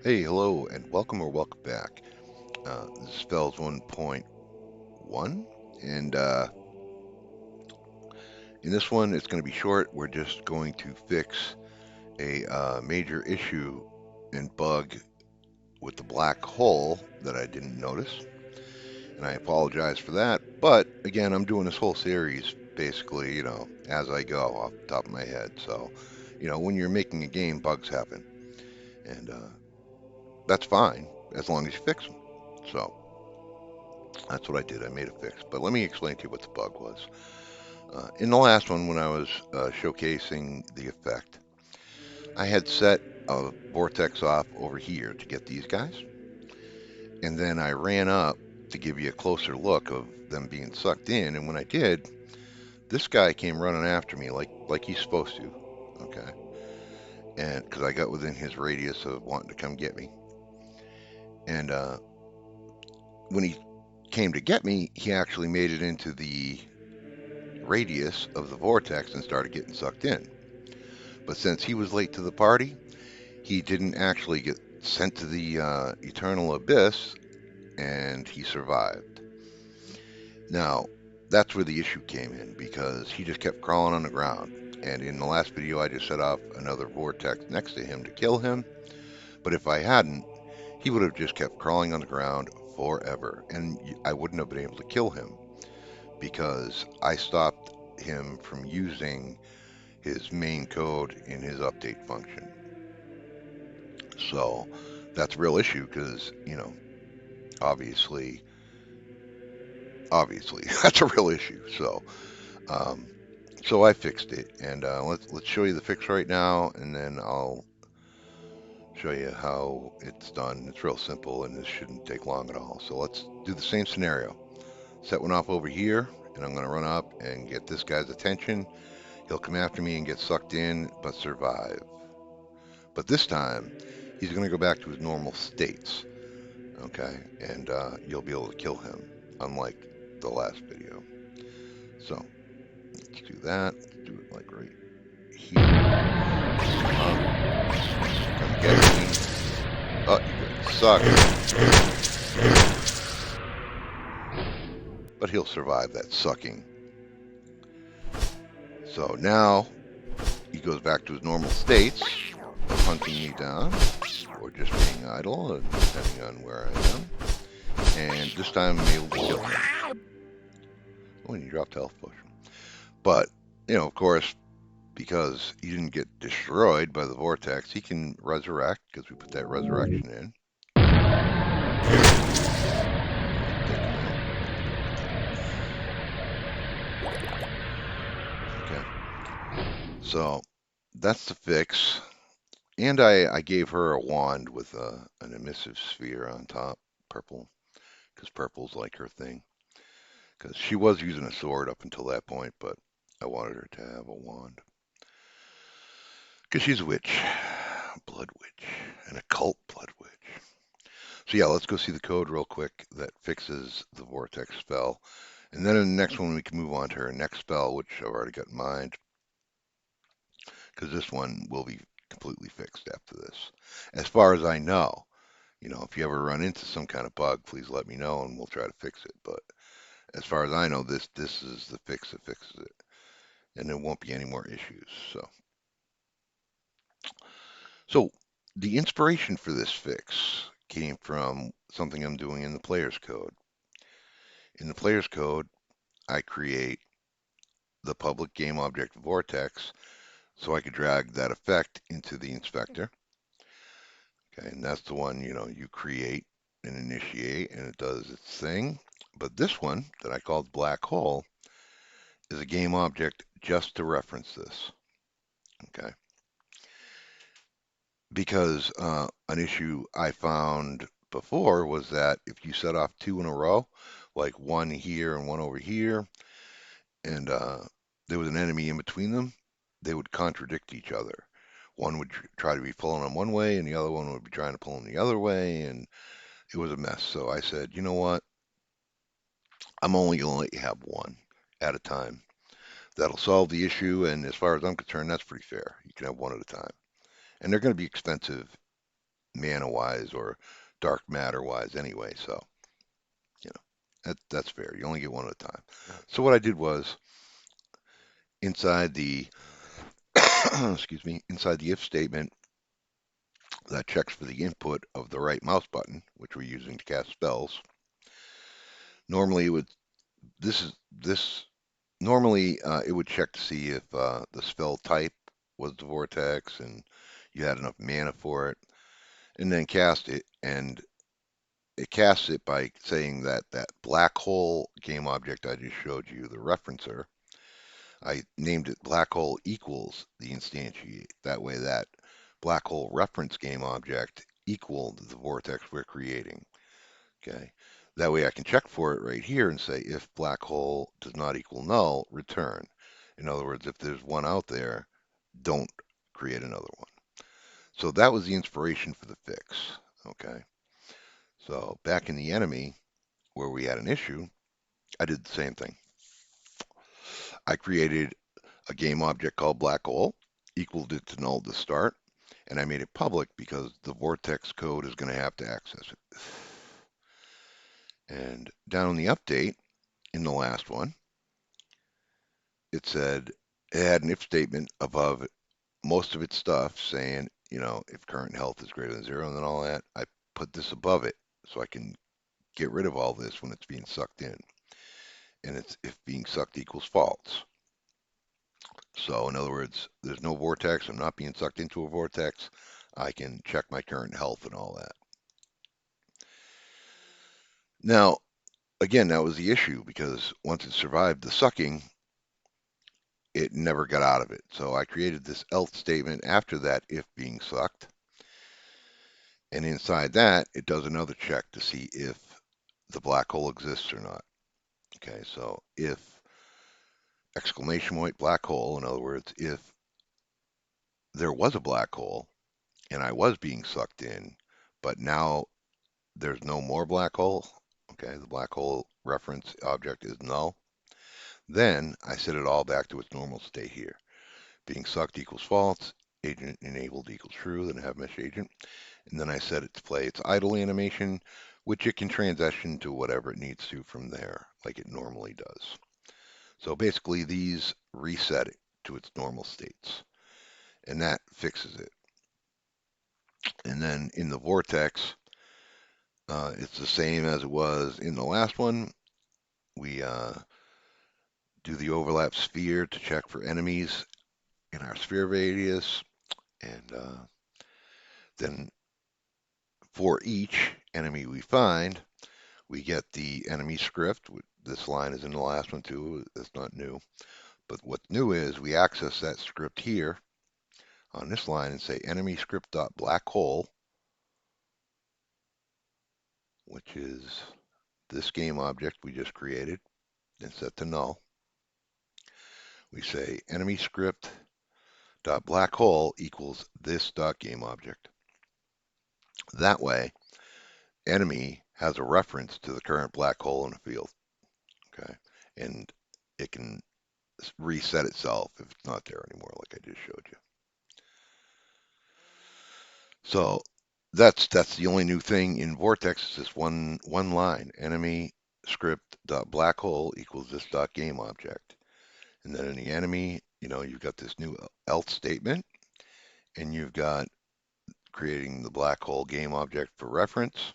Hey, hello, and welcome or welcome back. This is Spells 1.1, and in this one, it's going to be short. We're just going to fix a major issue and bug with the black hole that I didn't notice, and I apologize for that. But again, I'm doing this whole series basically, as I go off the top of my head. So, when you're making a game, bugs happen, and that's fine as long as you fix them. So. That's what I did. I made a fix. But let me explain to you what the bug was. In the last one, when I was showcasing the effect, I had set a vortex off over here to get these guys. And then I ran up to give you a closer look of them being sucked in. And when I did, this guy came running after me like he's supposed to. Okay. And because I got within his radius of wanting to come get me. And when he came to get me, he actually made it into the radius of the vortex and started getting sucked in. But since he was late to the party, he didn't actually get sent to the eternal abyss, and he survived. Now, that's where the issue came in because he just kept crawling on the ground. And in the last video, I just set off another vortex next to him to kill him. But if I hadn't, he would have just kept crawling on the ground forever, and I wouldn't have been able to kill him because I stopped him from using his main code in his update function. So that's a real issue because, obviously, obviously that's a real issue. Um, so I fixed it, and let's show you the fix right now, and then I'll show you how it's done. It's real simple, and this shouldn't take long at all. So let's do the same scenario. Set one off over here, and I'm going to run up and get this guy's attention. He'll come after me and get sucked in, but survive. But this time, he's going to go back to his normal states. Okay, and you'll be able to kill him, unlike the last video. So let's do that. Let's do it like right here. Come get me. Oh, you guys suck. But he'll survive that sucking. So now he goes back to his normal states of hunting me down or just being idle, depending on where I am. And this time I'm able to kill him. Oh, and he dropped a health potion. But, of course, because he didn't get destroyed by the vortex, he can resurrect because we put that resurrection in. Okay, so that's the fix. And I gave her a wand with an emissive sphere on top, purple, because purple's like her thing. Because she was using a sword up until that point, but I wanted her to have a wand. Because she's a witch, a blood witch, an occult blood witch. So yeah, let's go see the code real quick that fixes the vortex spell. And then in the next one, we can move on to her next spell, which I've already got in mind, because this one will be completely fixed after this. As far as I know, if you ever run into some kind of bug, please let me know and we'll try to fix it. But as far as I know, this is the fix that fixes it, and there won't be any more issues. So the inspiration for this fix came from something I'm doing in the player's code. In the player's code, I create the public game object vortex so I could drag that effect into the inspector. Okay, and that's the one, you create and initiate and it does its thing. But this one that I called black hole is a game object just to reference this. Okay, because an issue I found before was that if you set off two in a row, like one here and one over here, and there was an enemy in between them, they would contradict each other. One would try to be pulling them one way, and the other one would be trying to pull them the other way, and it was a mess. So I said, you know what? I'm only going to let you have one at a time. That'll solve the issue, and as far as I'm concerned, that's pretty fair. You can have one at a time, and they're going to be expensive mana wise or dark matter wise anyway. So, you know, that's fair. You only get one at a time. So what I did was inside the excuse me, inside the if statement that checks for the input of the right mouse button, which we're using to cast spells. Normally it would this normally it would check to see if the spell type was the vortex and you had enough mana for it, and then cast it. And it casts it by saying that that black hole game object I just showed you, the referencer, I named it black hole equals the instantiate. That way that black hole reference game object equaled the vortex we're creating. Okay. That way I can check for it right here and say if black hole does not equal null, return. In other words, if there's one out there, don't create another one. So that was the inspiration for the fix. Okay. So back in the enemy where we had an issue, I did the same thing. I created a game object called black hole, equaled it to null to start, and I made it public because the vortex code is going to have to access it. And down in the update, in the last one, it said it had an if statement above most of its stuff saying, if current health is greater than zero and then all that. I put this above it so I can get rid of all this when it's being sucked in. And it's if being sucked equals false. So in other words, there's no vortex. I'm not being sucked into a vortex. I can check my current health and all that. Now, again, that was the issue because once it survived the sucking, it never got out of it. So I created this else statement after that if being sucked. And inside that, it does another check to see if the black hole exists or not. Okay, so if exclamation point black hole, in other words, if there was a black hole and I was being sucked in, but now there's no more black hole, okay, the black hole reference object is null, then I set it all back to its normal state here. Being sucked equals false, agent enabled equals true, then I have mesh agent, and then I set it to play its idle animation, which it can transition to whatever it needs to from there, like it normally does. So basically, these reset it to its normal states, and that fixes it. And then in the vortex, it's the same as it was in the last one. We do the overlap sphere to check for enemies in our sphere radius, and then for each enemy we find, we get the enemy script. This line is in the last one too. It's not new. But what's new is we access that script here on this line and say enemy script dot black hole, which is this game object we just created and set to null. We say enemy script dot black hole equals this dot game object. That way, enemy has a reference to the current black hole in the field. Okay, and it can reset itself if it's not there anymore, like I just showed you. So that's the only new thing in Vortex. Is this one line: enemy script dot black hole equals this dot game object. And then in the enemy, you've got this new else statement, and you've got creating the black hole game object for reference,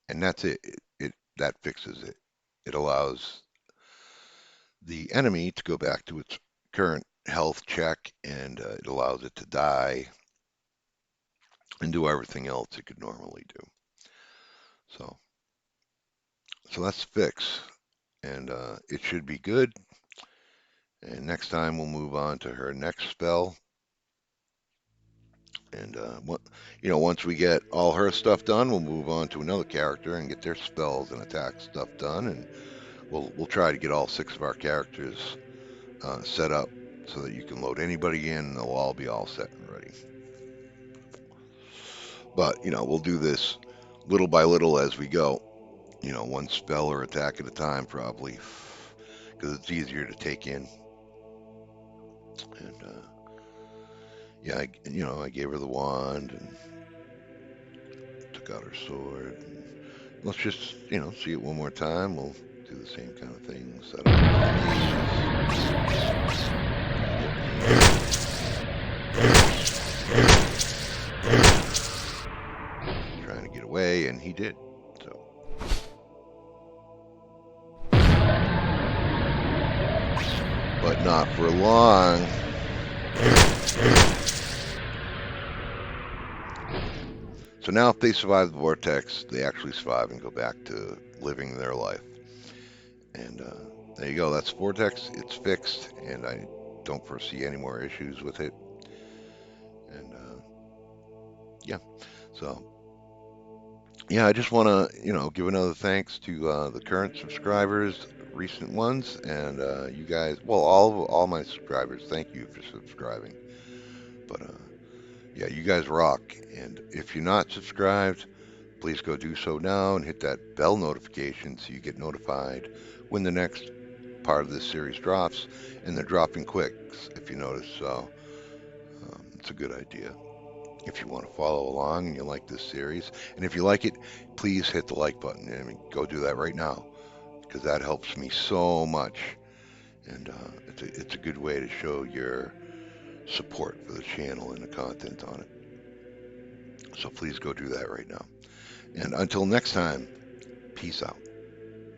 and that's it. It that fixes it. It allows the enemy to go back to its current health check, and it allows it to die and do everything else it could normally do. So, so that's the fix, and it should be good. And next time we'll move on to her next spell. And once we get all her stuff done, we'll move on to another character and get their spells and attack stuff done. And we'll try to get all six of our characters set up so that you can load anybody in, and they'll all be all set and ready. But we'll do this little by little as we go. One spell or attack at a time, probably, because it's easier to take in. And yeah, I gave her the wand, and took out her sword. Let's just, see it one more time. We'll do the same kind of thing. Set up trying to get away, and he did. So, but not for long. So now if they survive the vortex, they actually survive and go back to living their life. And there you go. That's vortex. It's fixed, and I don't foresee any more issues with it. And yeah, so yeah, I just want to, give another thanks to the current subscribers, recent ones, and you guys. Well, all my subscribers. Thank you for subscribing. But yeah, you guys rock. And if you're not subscribed, please go do so now and hit that bell notification so you get notified when the next part of this series drops. And they're dropping quick, if you notice. So it's a good idea if you want to follow along and you like this series. And if you like it, please hit the like button. I mean, go do that right now because that helps me so much. And it's a good way to show your support for the channel and the content on it. So please go do that right now. And until next time, peace out.